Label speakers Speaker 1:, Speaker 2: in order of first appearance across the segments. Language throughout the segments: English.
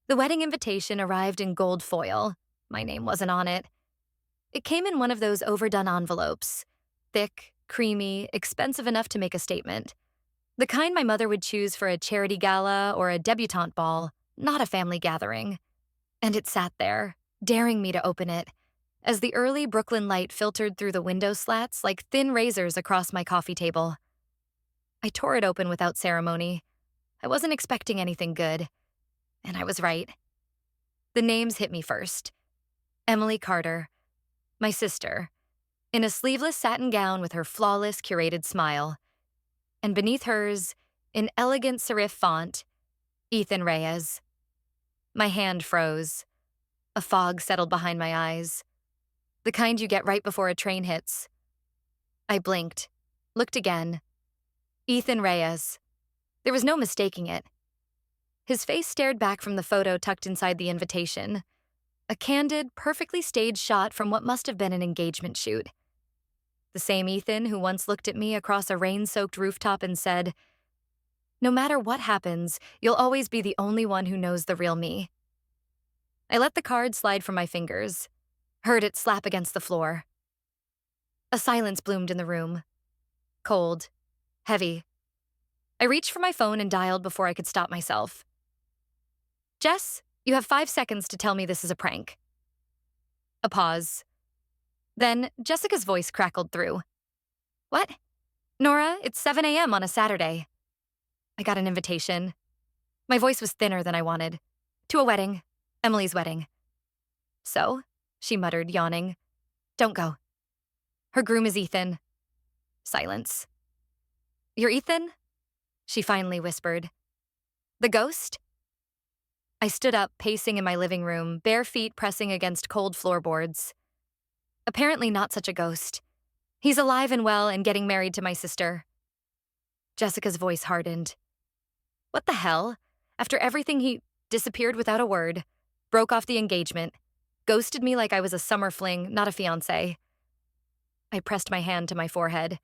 Speaker 1: The wedding invitation arrived in gold foil. My name wasn't on it. It came in one of those overdone envelopes. Thick, creamy, expensive enough to make a statement. The kind my mother would choose for a charity gala or a debutante ball, not a family gathering. And it sat there, daring me to open it, as the early Brooklyn light filtered through the window slats like thin razors across my coffee table. I tore it open without ceremony. I wasn't expecting anything good. And I was right. The names hit me first. Emily Carter, my sister, in a sleeveless satin gown with her flawless, curated smile. And beneath hers, in elegant serif font, Ethan Reyes. My hand froze. A fog settled behind my eyes. The kind you get right before a train hits. I blinked, looked again. Ethan Reyes. There was no mistaking it. His face stared back from the photo tucked inside the invitation. A candid, perfectly staged shot from what must have been an engagement shoot. The same Ethan who once looked at me across a rain-soaked rooftop and said, "No matter what happens, you'll always be the only one who knows the real me." I let the card slide from my fingers, heard it slap against the floor. A silence bloomed in the room. Cold, heavy. I reached for my phone and dialed before I could stop myself. "Jess, you have 5 seconds to tell me this is a prank." A pause. Then Jessica's voice crackled through. "What? Nora, it's 7 a.m. on a Saturday." I got an invitation. My voice was thinner than I wanted. "To a wedding. Emily's wedding." "So?" she muttered, yawning. "Don't go. Her groom is Ethan." Silence. "You're Ethan?" she finally whispered. "The ghost?" I stood up, pacing in my living room, bare feet pressing against cold floorboards. Apparently not such a ghost. He's alive and well and getting married to my sister. Jessica's voice hardened. "What the hell? After everything, he disappeared without a word, broke off the engagement, ghosted me like I was a summer fling, not a fiancé." I pressed my hand to my forehead.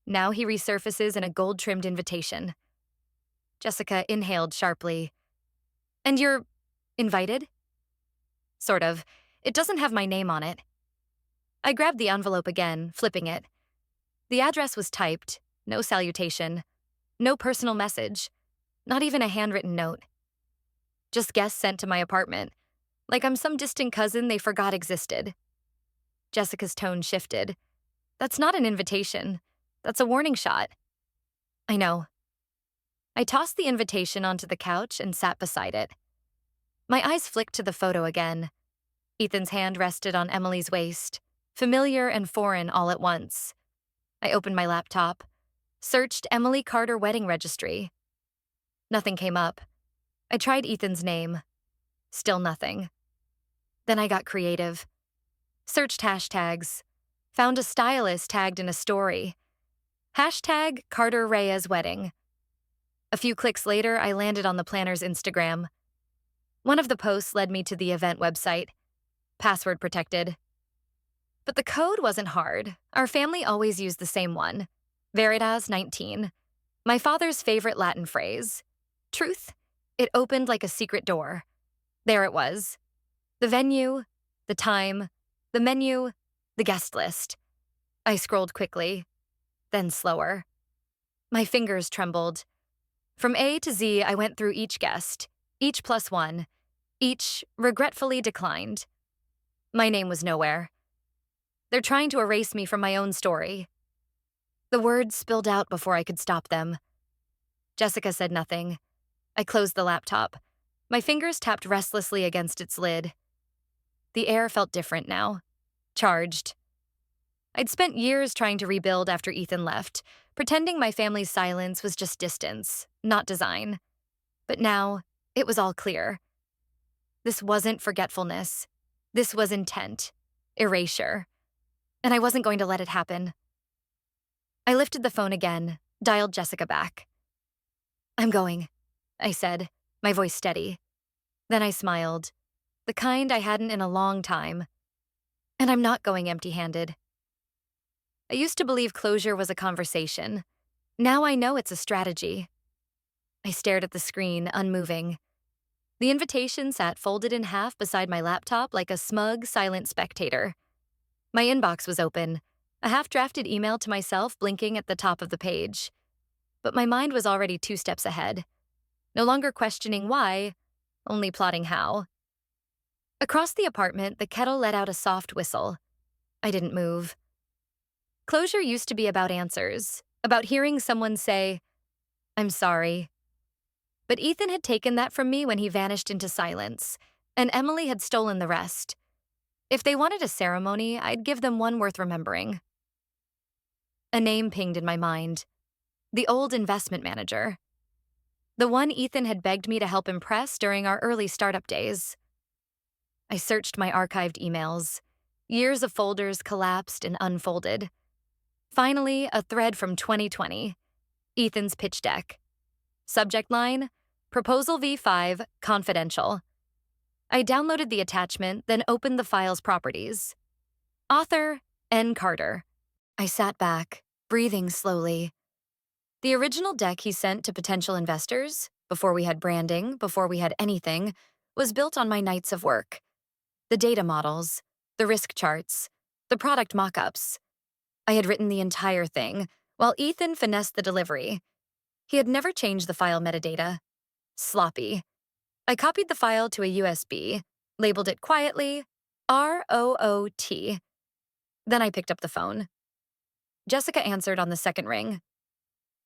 Speaker 1: Now he resurfaces in a gold-trimmed invitation. Jessica inhaled sharply. "And you're invited?" "Sort of. It doesn't have my name on it." I grabbed the envelope again, flipping it. The address was typed, no salutation, no personal message, not even a handwritten note. Just guests sent to my apartment, like I'm some distant cousin they forgot existed. Jessica's tone shifted. "That's not an invitation. That's a warning shot." "I know." I tossed the invitation onto the couch and sat beside it. My eyes flicked to the photo again. Ethan's hand rested on Emily's waist, familiar and foreign all at once. I opened my laptop, searched Emily Carter wedding registry. Nothing came up. I tried Ethan's name. Still nothing. Then I got creative. Searched hashtags. Found a stylist tagged in a story. Hashtag Carter Reyes wedding. A few clicks later, I landed on the planner's Instagram. One of the posts led me to the event website. Password protected. But the code wasn't hard. Our family always used the same one. Veritas 19. My father's favorite Latin phrase. Truth. It opened like a secret door. There it was. The venue, the time, the menu, the guest list. I scrolled quickly, then slower. My fingers trembled. From A to Z, I went through each guest, each +1, each regretfully declined. My name was nowhere. They're trying to erase me from my own story. The words spilled out before I could stop them. Jessica said nothing. I closed the laptop. My fingers tapped restlessly against its lid. The air felt different now. Charged. I'd spent years trying to rebuild after Ethan left, pretending my family's silence was just distance, not design. But now, it was all clear. This wasn't forgetfulness. This was intent. Erasure. And I wasn't going to let it happen. I lifted the phone again, dialed Jessica back. "I'm going," I said, my voice steady. Then I smiled, the kind I hadn't in a long time. "And I'm not going empty-handed." I used to believe closure was a conversation. Now I know it's a strategy. I stared at the screen, unmoving. The invitation sat folded in half beside my laptop like a smug, silent spectator. My inbox was open, a half-drafted email to myself blinking at the top of the page. But my mind was already 2 steps ahead, no longer questioning why, only plotting how. Across the apartment, the kettle let out a soft whistle. I didn't move. Closure used to be about answers, about hearing someone say, "I'm sorry." But Ethan had taken that from me when he vanished into silence, and Emily had stolen the rest. If they wanted a ceremony, I'd give them one worth remembering. A name pinged in my mind. The old investment manager. The one Ethan had begged me to help impress during our early startup days. I searched my archived emails. Years of folders collapsed and unfolded. Finally, a thread from 2020. Ethan's pitch deck. Subject line, Proposal V5, confidential. I downloaded the attachment, then opened the file's properties. Author, N. Carter. I sat back, breathing slowly. The original deck he sent to potential investors, before we had branding, before we had anything, was built on my nights of work. The data models, the risk charts, the product mock-ups. I had written the entire thing, while Ethan finessed the delivery. He had never changed the file metadata. Sloppy. I copied the file to a USB, labeled it quietly, ROOT. Then I picked up the phone. Jessica answered on the second ring.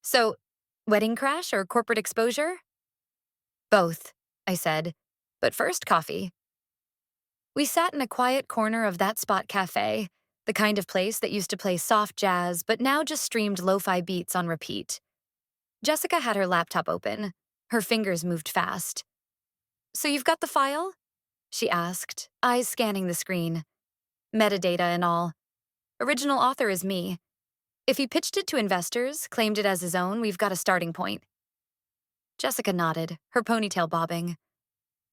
Speaker 1: "So, wedding crash or corporate exposure?" "Both," I said. "But first, coffee." We sat in a quiet corner of That Spot Cafe, the kind of place that used to play soft jazz but now just streamed lo-fi beats on repeat. Jessica had her laptop open. Her fingers moved fast. "So you've got the file?" she asked, eyes scanning the screen. "Metadata and all. Original author is me. If he pitched it to investors, claimed it as his own, we've got a starting point." Jessica nodded, her ponytail bobbing.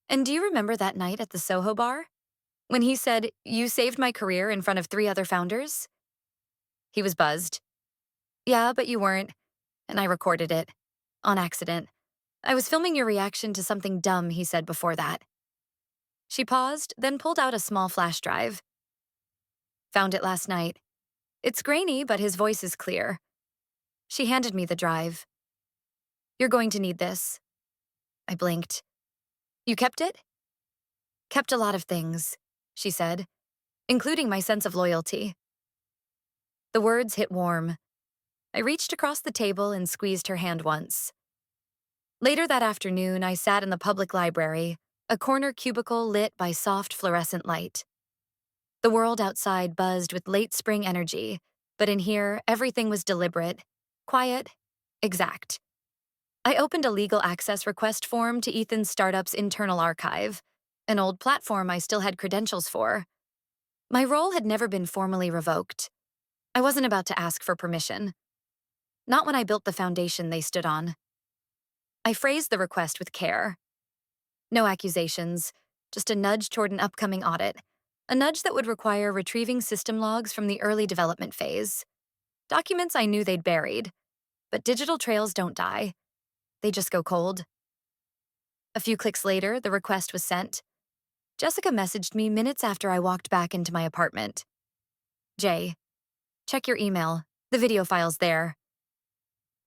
Speaker 1: "And do you remember that night at the Soho bar? When he said, 'You saved my career' in front of 3 other founders?" He was buzzed. "Yeah, but you weren't. And I recorded it. On accident. I was filming your reaction to something dumb he said before that." She paused, then pulled out a small flash drive. "Found it last night. It's grainy, but his voice is clear." She handed me the drive. "You're going to need this." I blinked. "You kept it?" "Kept a lot of things," she said, "including my sense of loyalty." The words hit warm. I reached across the table and squeezed her hand once. Later that afternoon, I sat in the public library, a corner cubicle lit by soft fluorescent light. The world outside buzzed with late spring energy, but in here, everything was deliberate, quiet, exact. I opened a legal access request form to Ethan's startup's internal archive, an old platform I still had credentials for. My role had never been formally revoked. I wasn't about to ask for permission. Not when I built the foundation they stood on. I phrased the request with care. No accusations, just a nudge toward an upcoming audit, a nudge that would require retrieving system logs from the early development phase. Documents I knew they'd buried, but digital trails don't die. They just go cold. A few clicks later, the request was sent. Jessica messaged me minutes after I walked back into my apartment. "Jay, check your email. The video file's there."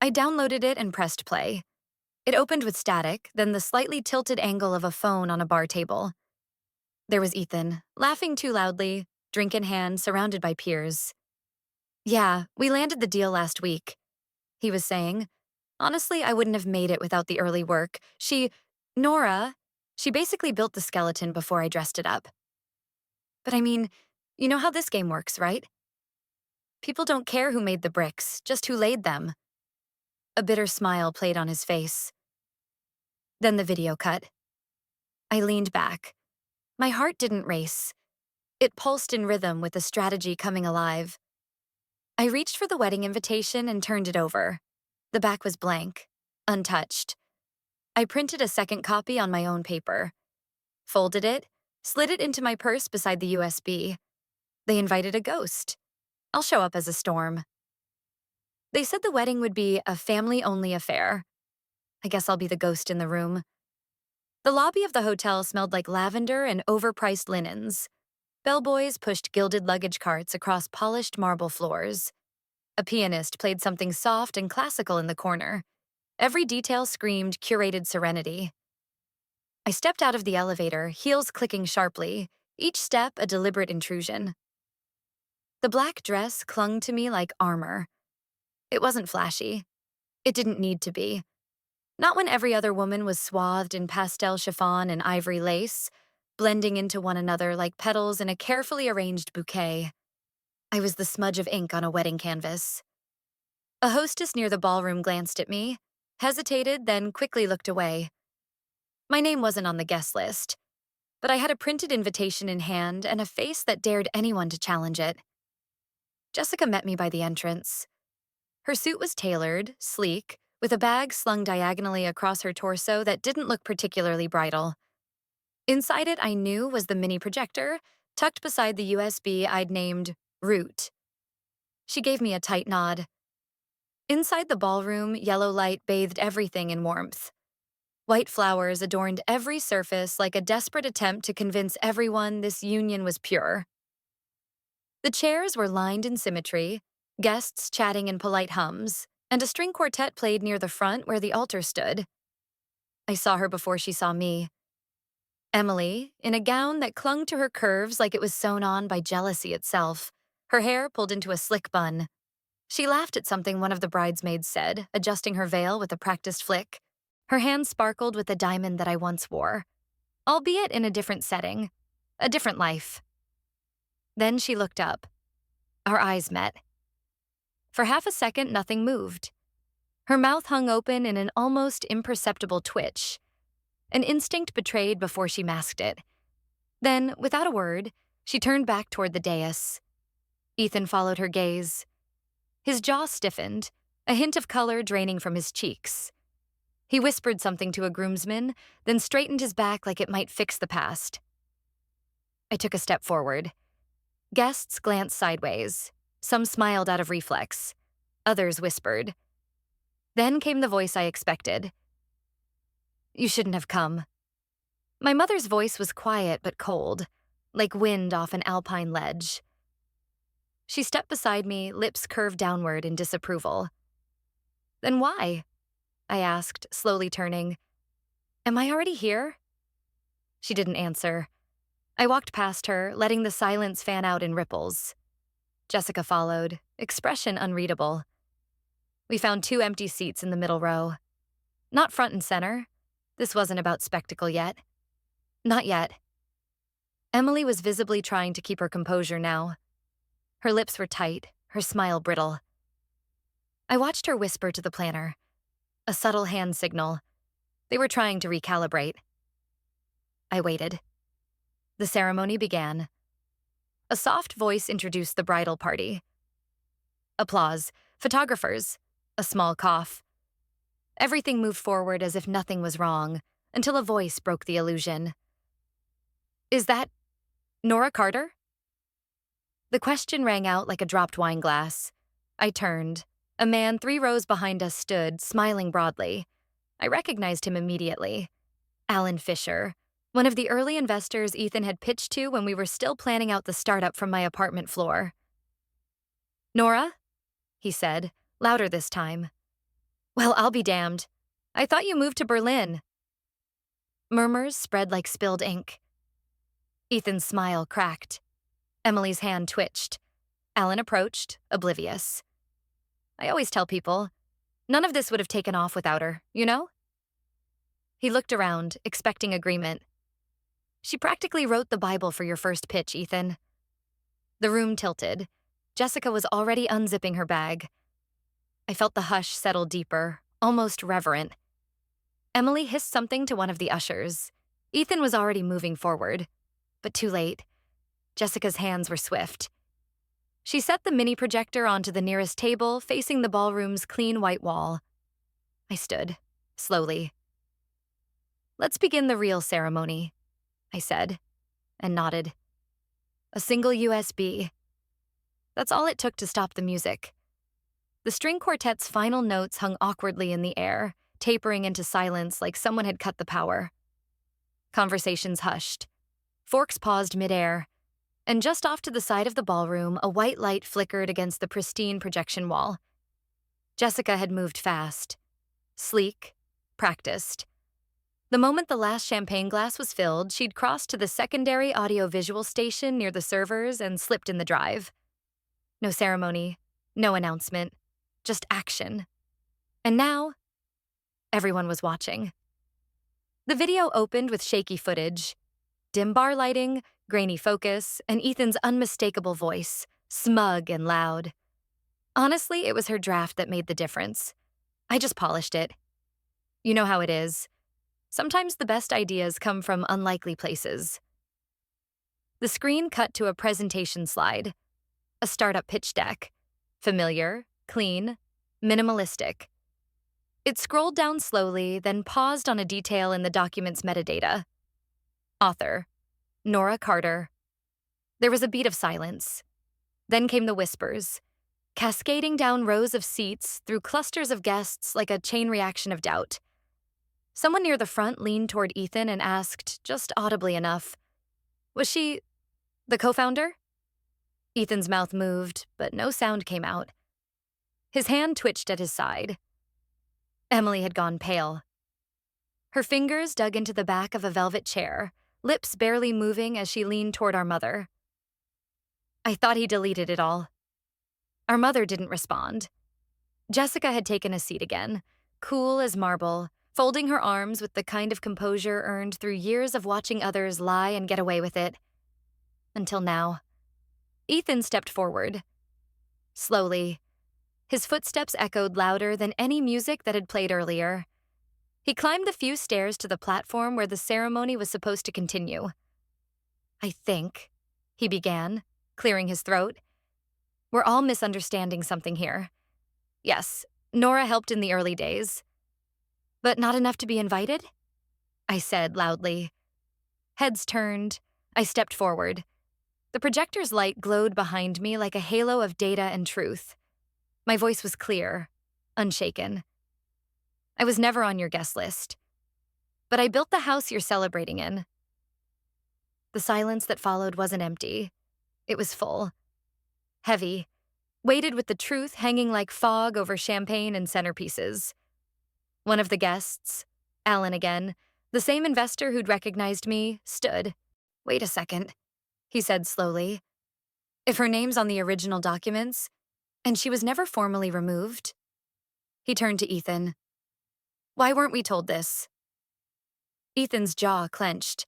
Speaker 1: I downloaded it and pressed play. It opened with static, then the slightly tilted angle of a phone on a bar table. There was Ethan, laughing too loudly, drink in hand, surrounded by peers. "Yeah, we landed the deal last week," he was saying. "Honestly, I wouldn't have made it without the early work. Nora, she basically built the skeleton before I dressed it up." "But I mean, you know how this game works, right? People don't care who made the bricks, just who laid them." A bitter smile played on his face. Then the video cut. I leaned back. My heart didn't race. It pulsed in rhythm with the strategy coming alive. I reached for the wedding invitation and turned it over. The back was blank, untouched. I printed a second copy on my own paper, folded it, slid it into my purse beside the USB. They invited a ghost. I'll show up as a storm. They said the wedding would be a family-only affair. I guess I'll be the ghost in the room. The lobby of the hotel smelled like lavender and overpriced linens. Bellboys pushed gilded luggage carts across polished marble floors. A pianist played something soft and classical in the corner. Every detail screamed curated serenity. I stepped out of the elevator, heels clicking sharply, each step a deliberate intrusion. The black dress clung to me like armor. It wasn't flashy. It didn't need to be. Not when every other woman was swathed in pastel chiffon and ivory lace, blending into one another like petals in a carefully arranged bouquet. I was the smudge of ink on a wedding canvas. A hostess near the ballroom glanced at me, hesitated, then quickly looked away. My name wasn't on the guest list, but I had a printed invitation in hand and a face that dared anyone to challenge it. Jessica met me by the entrance. Her suit was tailored, sleek, with a bag slung diagonally across her torso that didn't look particularly bridal. Inside it, I knew, was the mini projector, tucked beside the USB I'd named Root. She gave me a tight nod. Inside the ballroom, yellow light bathed everything in warmth. White flowers adorned every surface like a desperate attempt to convince everyone this union was pure. The chairs were lined in symmetry, guests chatting in polite hums, and a string quartet played near the front where the altar stood. I saw her before she saw me. Emily, in a gown that clung to her curves like it was sewn on by jealousy itself, her hair pulled into a slick bun. She laughed at something one of the bridesmaids said, adjusting her veil with a practiced flick. Her hand sparkled with the diamond that I once wore, albeit in a different setting, a different life. Then she looked up. Our eyes met. For half a second, nothing moved. Her mouth hung open in an almost imperceptible twitch, an instinct betrayed before she masked it. Then, without a word, she turned back toward the dais. Ethan followed her gaze. His jaw stiffened, a hint of color draining from his cheeks. He whispered something to a groomsman, then straightened his back like it might fix the past. I took a step forward. Guests glanced sideways. Some smiled out of reflex. Others whispered. Then came the voice I expected. You shouldn't have come. My mother's voice was quiet but cold, like wind off an alpine ledge. She stepped beside me, lips curved downward in disapproval. Then why? I asked, slowly turning. Am I already here? She didn't answer. I walked past her, letting the silence fan out in ripples. Jessica followed, expression unreadable. We found 2 empty seats in the middle row. Not front and center. This wasn't about spectacle yet. Not yet. Emily was visibly trying to keep her composure now. Her lips were tight, her smile brittle. I watched her whisper to the planner. A subtle hand signal. They were trying to recalibrate. I waited. The ceremony began. A soft voice introduced the bridal party. Applause. Photographers. A small cough. Everything moved forward as if nothing was wrong, until a voice broke the illusion. Is that Nora Carter? The question rang out like a dropped wine glass. I turned. A man 3 rows behind us stood, smiling broadly. I recognized him immediately. Alan Fisher, one of the early investors Ethan had pitched to when we were still planning out the startup from my apartment floor. Nora? He said, louder this time. Well, I'll be damned. I thought you moved to Berlin. Murmurs spread like spilled ink. Ethan's smile cracked. Emily's hand twitched. Alan approached, oblivious. I always tell people, none of this would have taken off without her, you know? He looked around, expecting agreement. She practically wrote the Bible for your first pitch, Ethan. The room tilted. Jessica was already unzipping her bag. I felt the hush settle deeper, almost reverent. Emily hissed something to one of the ushers. Ethan was already moving forward, but too late. Jessica's hands were swift. She set the mini projector onto the nearest table, facing the ballroom's clean white wall. I stood, slowly. Let's begin the real ceremony, I said, and nodded. A single USB. That's all it took to stop the music. The string quartet's final notes hung awkwardly in the air, tapering into silence like someone had cut the power. Conversations hushed. Forks paused midair, and just off to the side of the ballroom, a white light flickered against the pristine projection wall. Jessica had moved fast, sleek, practiced. The moment the last champagne glass was filled, she'd crossed to the secondary audio-visual station near the servers and slipped in the drive. No ceremony, no announcement, just action. And now, everyone was watching. The video opened with shaky footage, dim bar lighting, grainy focus, and Ethan's unmistakable voice, smug and loud. Honestly, it was her draft that made the difference. I just polished it. You know how it is. Sometimes the best ideas come from unlikely places. The screen cut to a presentation slide, a startup pitch deck. Familiar, clean, minimalistic. It scrolled down slowly, then paused on a detail in the document's metadata. Author, Nora Carter. There was a beat of silence. Then came the whispers, cascading down rows of seats through clusters of guests like a chain reaction of doubt. Someone near the front leaned toward Ethan and asked, just audibly enough, "Was she the co-founder?" Ethan's mouth moved, but no sound came out. His hand twitched at his side. Emily had gone pale. Her fingers dug into the back of a velvet chair, lips barely moving as she leaned toward our mother. I thought he deleted it all. Our mother didn't respond. Jessica had taken a seat again, cool as marble, folding her arms with the kind of composure earned through years of watching others lie and get away with it. Until now. Ethan stepped forward. Slowly. His footsteps echoed louder than any music that had played earlier. He climbed the few stairs to the platform where the ceremony was supposed to continue. I think, he began, clearing his throat. We're all misunderstanding something here. Yes, Nora helped in the early days. But not enough to be invited? I said loudly. Heads turned. I stepped forward. The projector's light glowed behind me like a halo of data and truth. My voice was clear, unshaken. I was never on your guest list. But I built the house you're celebrating in. The silence that followed wasn't empty. It was full. Heavy. Weighted with the truth hanging like fog over champagne and centerpieces. One of the guests, Alan again, the same investor who'd recognized me, stood. Wait a second, he said slowly. If her name's on the original documents, and she was never formally removed. He turned to Ethan. Why weren't we told this? Ethan's jaw clenched.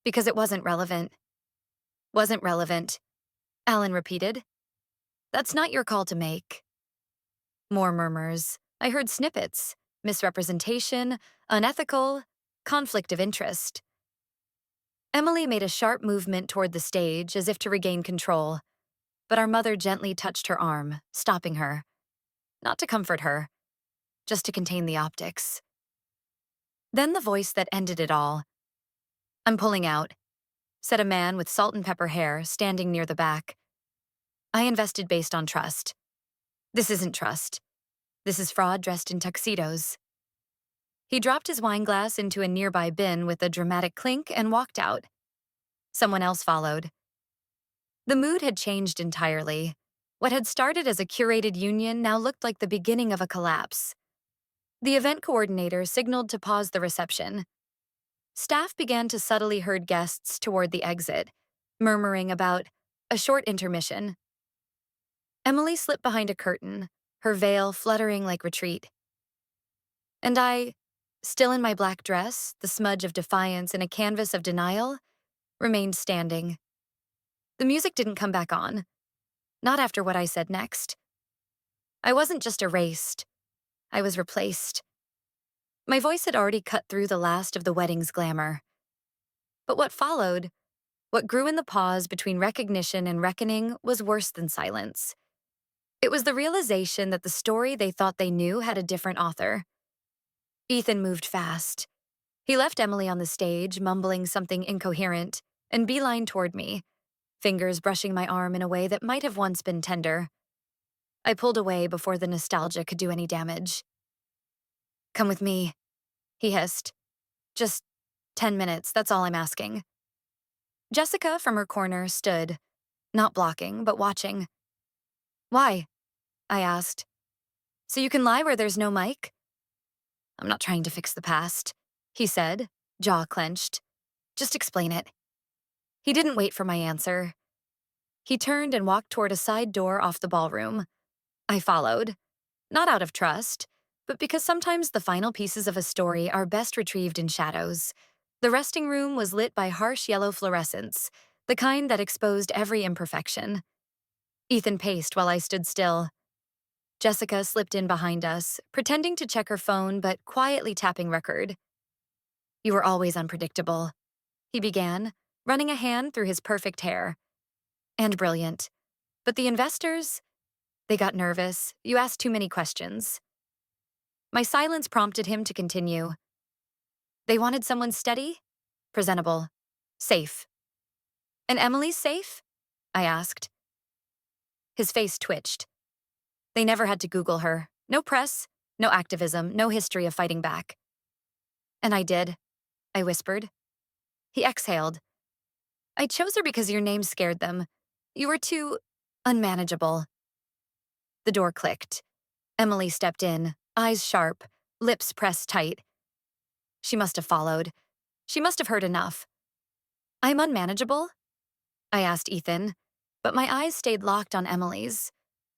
Speaker 1: Because it wasn't relevant. Wasn't relevant, Alan repeated. That's not your call to make. More murmurs. I heard snippets. Misrepresentation, unethical, conflict of interest. Emily made a sharp movement toward the stage as if to regain control, but our mother gently touched her arm, stopping her. Not to comfort her, just to contain the optics. Then the voice that ended it all. I'm pulling out, said a man with salt and pepper hair standing near the back. I invested based on trust. This isn't trust. This is fraud dressed in tuxedos. He dropped his wine glass into a nearby bin with a dramatic clink and walked out. Someone else followed. The mood had changed entirely. What had started as a curated union now looked like the beginning of a collapse. The event coordinator signaled to pause the reception. Staff began to subtly herd guests toward the exit, murmuring about a short intermission. Emily slipped behind a curtain, her veil fluttering like retreat. And I, still in my black dress, the smudge of defiance in a canvas of denial, remained standing. The music didn't come back on. Not after what I said next. I wasn't just erased. I was replaced. My voice had already cut through the last of the wedding's glamour. But what followed, what grew in the pause between recognition and reckoning, was worse than silence. It was the realization that the story they thought they knew had a different author. Ethan moved fast. He left Emily on the stage, mumbling something incoherent, and beelined toward me, fingers brushing my arm in a way that might have once been tender. I pulled away before the nostalgia could do any damage. Come with me, he hissed. Just 10 minutes, that's all I'm asking. Jessica, from her corner, stood, not blocking, but watching. Why? I asked. So you can lie where there's no mic? I'm not trying to fix the past, he said, jaw clenched. Just explain it. He didn't wait for my answer. He turned and walked toward a side door off the ballroom. I followed, not out of trust, but because sometimes the final pieces of a story are best retrieved in shadows. The resting room was lit by harsh yellow fluorescence, the kind that exposed every imperfection. Ethan paced while I stood still. Jessica slipped in behind us, pretending to check her phone but quietly tapping record. You were always unpredictable, he began, running a hand through his perfect hair. And brilliant. But the investors? They got nervous. You asked too many questions. My silence prompted him to continue. They wanted someone steady, presentable, safe. And Emily's safe? I asked. His face twitched. They never had to Google her. No press, no activism, no history of fighting back. And I did, I whispered. He exhaled. I chose her because your name scared them. You were too unmanageable. The door clicked. Emily stepped in, eyes sharp, lips pressed tight. She must have followed. She must have heard enough. I'm unmanageable? I asked Ethan, but my eyes stayed locked on Emily's.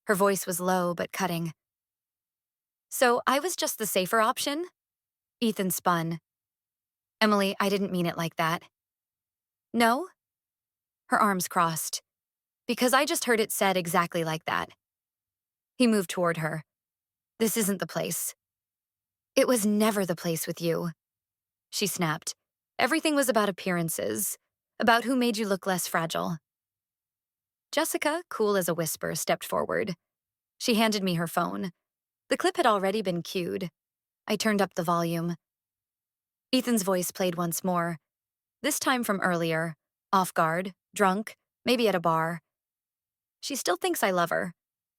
Speaker 1: Her voice was low but cutting. So I was just the safer option? Ethan spun. Emily, I didn't mean it like that. No? Her arms crossed. Because I just heard it said exactly like that. He moved toward her. This isn't the place. It was never the place with you. She snapped. Everything was about appearances, about who made you look less fragile. Jessica, cool as a whisper, stepped forward. She handed me her phone. The clip had already been cued. I turned up the volume. Ethan's voice played once more, this time from earlier, off guard, drunk, maybe at a bar. She still thinks I love her,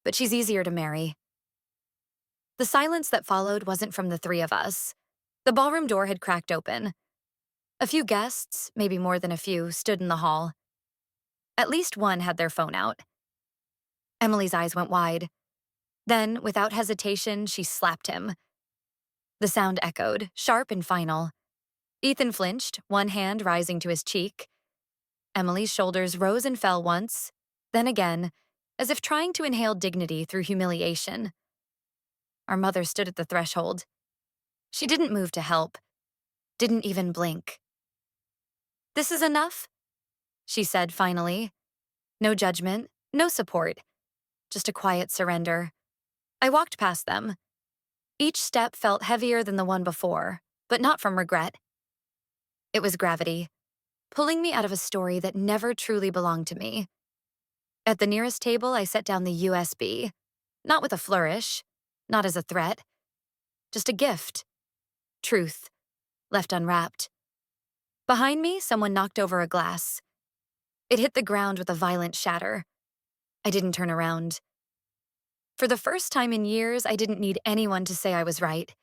Speaker 1: but she's easier to marry. The silence that followed wasn't from the three of us. The ballroom door had cracked open. A few guests, maybe more than a few, stood in the hall. At least one had their phone out. Emily's eyes went wide. Then, without hesitation, she slapped him. The sound echoed, sharp and final. Ethan flinched, one hand rising to his cheek. Emily's shoulders rose and fell once, then again, as if trying to inhale dignity through humiliation. Our mother stood at the threshold. She didn't move to help, didn't even blink. This is enough, she said finally. No judgment, no support, just a quiet surrender. I walked past them. Each step felt heavier than the one before, but not from regret. It was gravity, pulling me out of a story that never truly belonged to me. At the nearest table, I set down the USB, not with a flourish, not as a threat, just a gift. Truth, left unwrapped. Behind me, someone knocked over a glass. It hit the ground with a violent shatter. I didn't turn around. For the first time in years, I didn't need anyone to say I was right.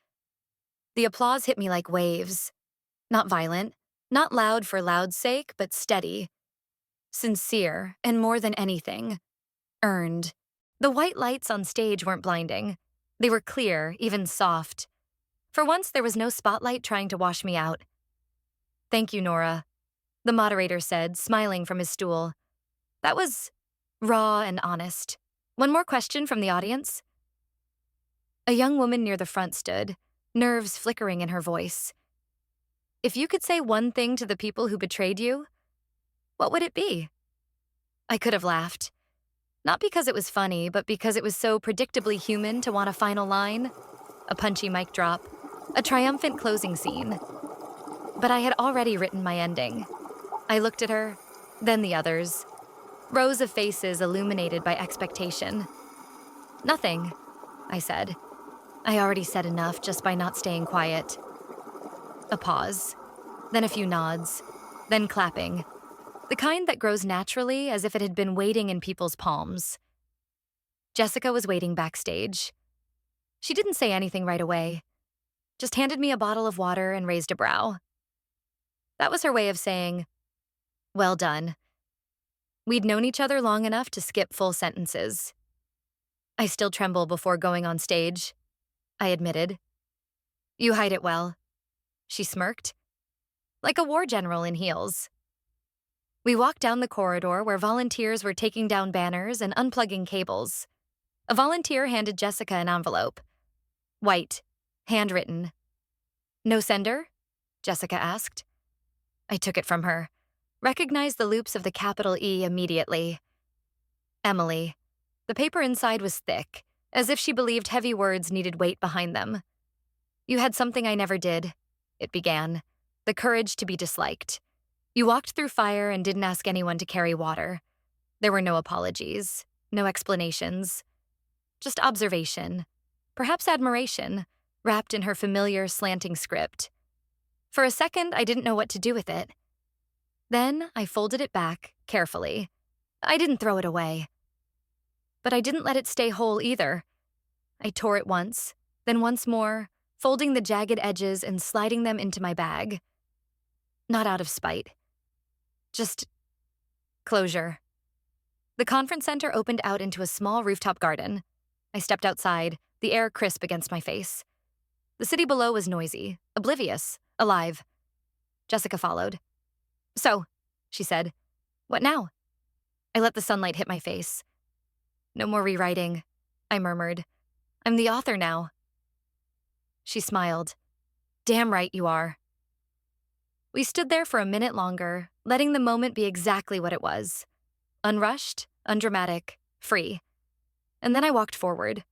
Speaker 1: The applause hit me like waves. Not violent, not loud for loud's sake, but steady. Sincere, and more than anything, earned. The white lights on stage weren't blinding. They were clear, even soft. For once, there was no spotlight trying to wash me out. Thank you, Nora, the moderator said, smiling from his stool. That was raw and honest. One more question from the audience? A young woman near the front stood, nerves flickering in her voice. If you could say one thing to the people who betrayed you, what would it be? I could have laughed. Not because it was funny, but because it was so predictably human to want a final line, a punchy mic drop, a triumphant closing scene. But I had already written my ending. I looked at her, then the others. Rows of faces illuminated by expectation. Nothing, I said. I already said enough just by not staying quiet. A pause, then a few nods, then clapping. The kind that grows naturally as if it had been waiting in people's palms. Jessica was waiting backstage. She didn't say anything right away, just handed me a bottle of water and raised a brow. That was her way of saying, well done. We'd known each other long enough to skip full sentences. I still tremble before going on stage, I admitted. You hide it well, she smirked, like a war general in heels. We walked down the corridor where volunteers were taking down banners and unplugging cables. A volunteer handed Jessica an envelope. White, handwritten. No sender? Jessica asked. I took it from her, recognized the loops of the capital E immediately. Emily. The paper inside was thick, as if she believed heavy words needed weight behind them. You had something I never did, it began, the courage to be disliked. You walked through fire and didn't ask anyone to carry water. There were no apologies, no explanations, just observation, perhaps admiration, wrapped in her familiar slanting script. For a second, I didn't know what to do with it. Then I folded it back, carefully. I didn't throw it away. But I didn't let it stay whole either. I tore it once, then once more, folding the jagged edges and sliding them into my bag. Not out of spite. Just closure. The conference center opened out into a small rooftop garden. I stepped outside, the air crisp against my face. The city below was noisy, oblivious, alive. Jessica followed. So, she said, what now? I let the sunlight hit my face. No more rewriting, I murmured. I'm the author now. She smiled. Damn right you are. We stood there for a minute longer, letting the moment be exactly what it was. Unrushed, undramatic, free. And then I walked forward.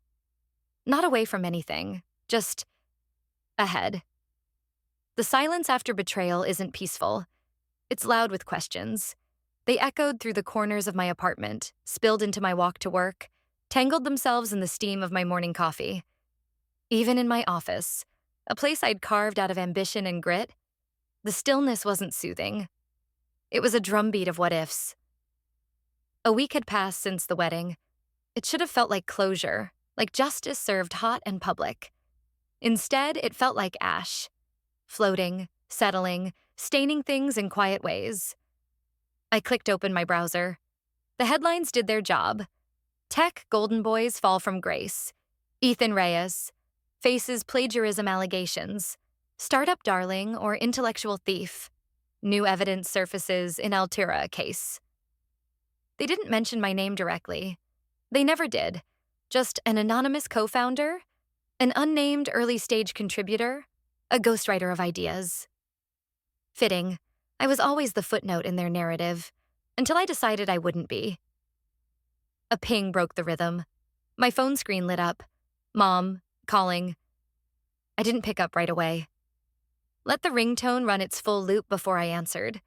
Speaker 1: Not away from anything, just ahead. The silence after betrayal isn't peaceful. It's loud with questions. They echoed through the corners of my apartment, spilled into my walk to work, tangled themselves in the steam of my morning coffee. Even in my office, a place I'd carved out of ambition and grit, the stillness wasn't soothing. It was a drumbeat of what-ifs. A week had passed since the wedding. It should have felt like closure, like justice served hot and public. Instead, it felt like ash, floating, settling, staining things in quiet ways. I clicked open my browser. The headlines did their job. Tech golden boys fall from grace. Ethan Reyes faces plagiarism allegations. Startup darling or intellectual thief. New evidence surfaces in Altura case. They didn't mention my name directly. They never did. Just an anonymous co-founder, an unnamed early-stage contributor, a ghostwriter of ideas. Fitting. I was always the footnote in their narrative, until I decided I wouldn't be. A ping broke the rhythm. My phone screen lit up. Mom, calling. I didn't pick up right away. Let the ringtone run its full loop before I answered.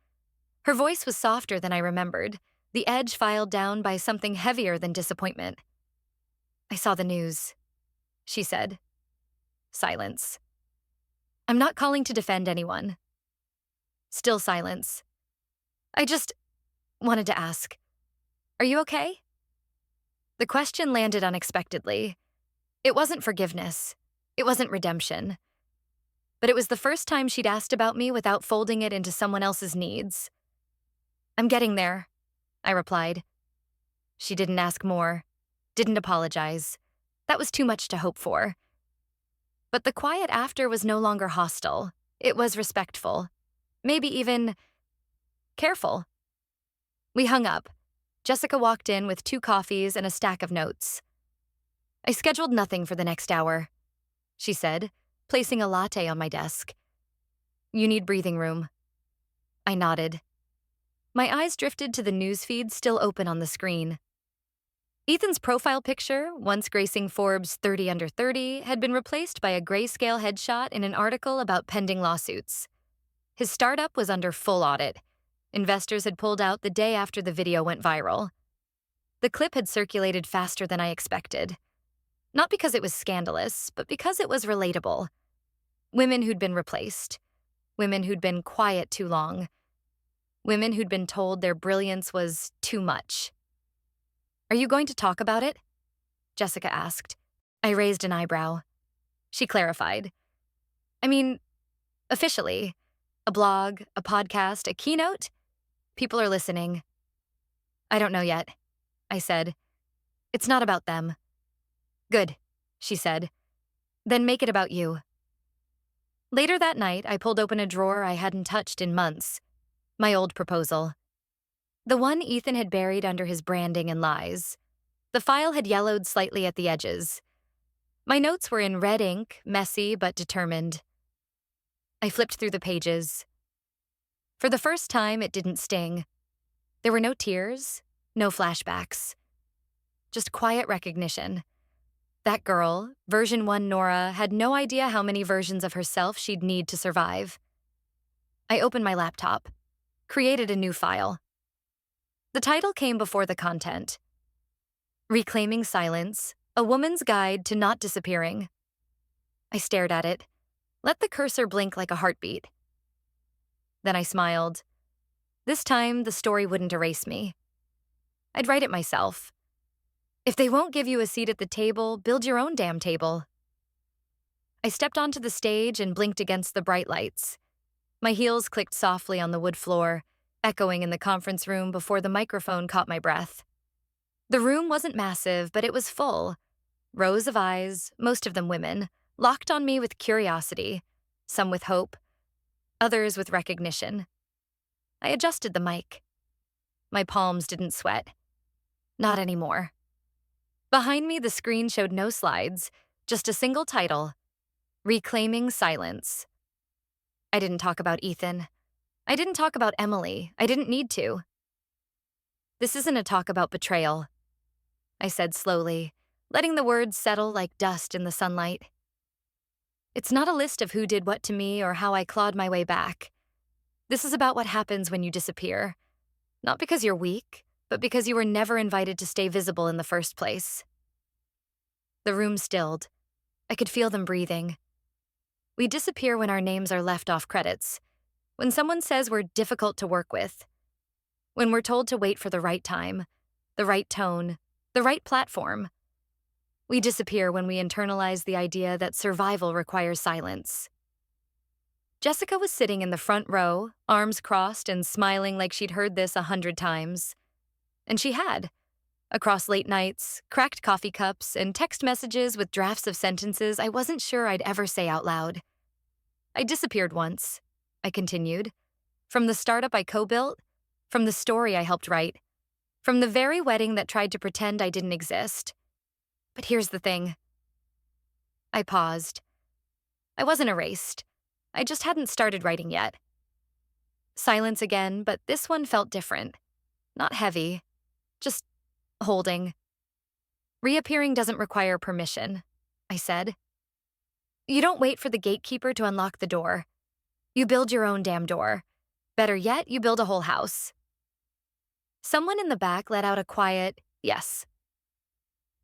Speaker 1: Her voice was softer than I remembered, the edge filed down by something heavier than disappointment. I saw the news, she said. Silence. I'm not calling to defend anyone. Still silence. I just wanted to ask, are you okay? The question landed unexpectedly. It wasn't forgiveness. It wasn't redemption. But it was the first time she'd asked about me without folding it into someone else's needs. I'm getting there, I replied. She didn't ask more, didn't apologize. That was too much to hope for. But the quiet after was no longer hostile. It was respectful. Maybe even careful. We hung up. Jessica walked in with 2 coffees and a stack of notes. I scheduled nothing for the next hour, she said, placing a latte on my desk. You need breathing room. I nodded. My eyes drifted to the newsfeed still open on the screen. Ethan's profile picture, once gracing Forbes 30 Under 30, had been replaced by a grayscale headshot in an article about pending lawsuits. His startup was under full audit. Investors had pulled out the day after the video went viral. The clip had circulated faster than I expected. Not because it was scandalous, but because it was relatable. Women who'd been replaced. Women who'd been quiet too long. Women who'd been told their brilliance was too much. Are you going to talk about it? Jessica asked. I raised an eyebrow. She clarified. I mean, officially, A blog, a podcast, a keynote? People are listening. I don't know yet, I said. It's not about them. Good, she said. Then make it about you. Later that night, I pulled open a drawer I hadn't touched in months. My old proposal. The one Ethan had buried under his branding and lies. The file had yellowed slightly at the edges. My notes were in red ink, messy but determined. I flipped through the pages. For the first time, it didn't sting. There were no tears, no flashbacks. Just quiet recognition. That girl, version 1 Nora, had no idea how many versions of herself she'd need to survive. I opened my laptop, created a new file. The title came before the content. Reclaiming Silence, A Woman's Guide to Not Disappearing. I stared at it, let the cursor blink like a heartbeat. Then I smiled. This time, the story wouldn't erase me. I'd write it myself. If they won't give you a seat at the table, build your own damn table. I stepped onto the stage and blinked against the bright lights. My heels clicked softly on the wood floor, echoing in the conference room before the microphone caught my breath. The room wasn't massive, but it was full. Rows of eyes, most of them women, locked on me with curiosity, some with hope, others with recognition. I adjusted the mic. My palms didn't sweat. Not anymore. Behind me, the screen showed no slides, just a single title, Reclaiming Silence. I didn't talk about Ethan. I didn't talk about Emily. I didn't need to. This isn't a talk about betrayal, I said slowly, letting the words settle like dust in the sunlight. It's not a list of who did what to me or how I clawed my way back. This is about what happens when you disappear. Not because you're weak, but because you were never invited to stay visible in the first place. The room stilled. I could feel them breathing. We disappear when our names are left off credits, when someone says we're difficult to work with, when we're told to wait for the right time, the right tone, the right platform. We disappear when we internalize the idea that survival requires silence. Jessica was sitting in the front row, arms crossed and smiling like she'd heard this 100 times. And she had. Across late nights, cracked coffee cups, and text messages with drafts of sentences I wasn't sure I'd ever say out loud. I disappeared once, I continued. From the startup I co-built, from the story I helped write, from the very wedding that tried to pretend I didn't exist. But here's the thing. I paused. I wasn't erased. I just hadn't started writing yet. Silence again, but this one felt different. Not heavy, just holding. Reappearing doesn't require permission, I said. You don't wait for the gatekeeper to unlock the door. You build your own damn door. Better yet, you build a whole house. Someone in the back let out a quiet yes.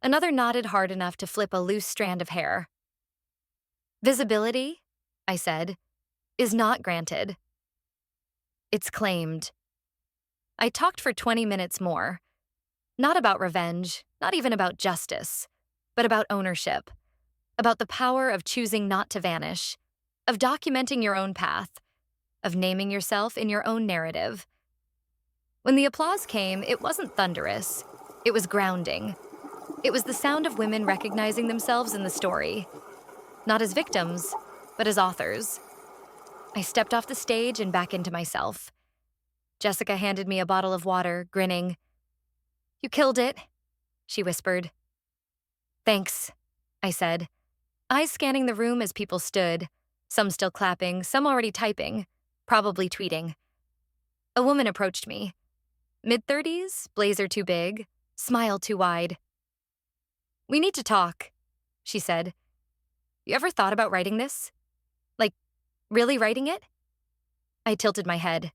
Speaker 1: Another nodded hard enough to flip a loose strand of hair. Visibility, I said, is not granted. It's claimed. I talked for 20 minutes more. Not about revenge, not even about justice, but about ownership, about the power of choosing not to vanish, of documenting your own path, of naming yourself in your own narrative. When the applause came, it wasn't thunderous. It was grounding. It was the sound of women recognizing themselves in the story, not as victims, but as authors. I stepped off the stage and back into myself. Jessica handed me a bottle of water, grinning. You killed it, she whispered. Thanks, I said, eyes scanning the room as people stood, some still clapping, some already typing, probably tweeting. A woman approached me. Mid-30s, blazer too big, smile too wide. We need to talk, she said. You ever thought about writing this? Like, really writing it? I tilted my head.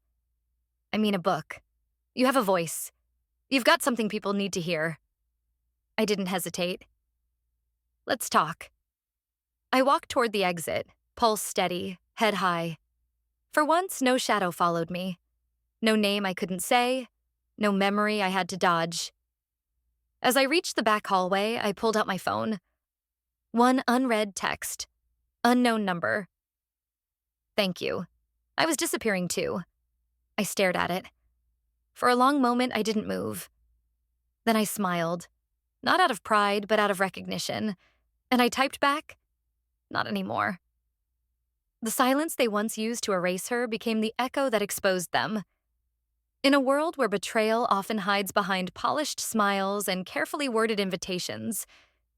Speaker 1: I mean a book. You have a voice. You've got something people need to hear. I didn't hesitate. Let's talk. I walked toward the exit, pulse steady, head high. For once, no shadow followed me. No name I couldn't say, no memory I had to dodge. As I reached the back hallway, I pulled out my phone. One unread text. Unknown number. Thank you, I was disappearing too. I stared at it. For a long moment, I didn't move. Then I smiled, not out of pride, but out of recognition. And I typed back, "Not anymore." The silence they once used to erase her became the echo that exposed them. In a world where betrayal often hides behind polished smiles and carefully worded invitations,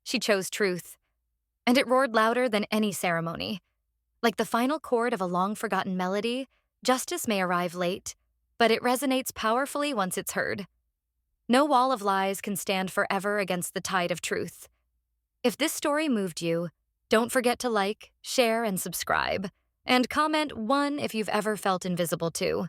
Speaker 1: she chose truth. And it roared louder than any ceremony. Like the final chord of a long-forgotten melody, justice may arrive late, but it resonates powerfully once it's heard. No wall of lies can stand forever against the tide of truth. If this story moved you, don't forget to like, share, and subscribe. And comment 1 if you've ever felt invisible too.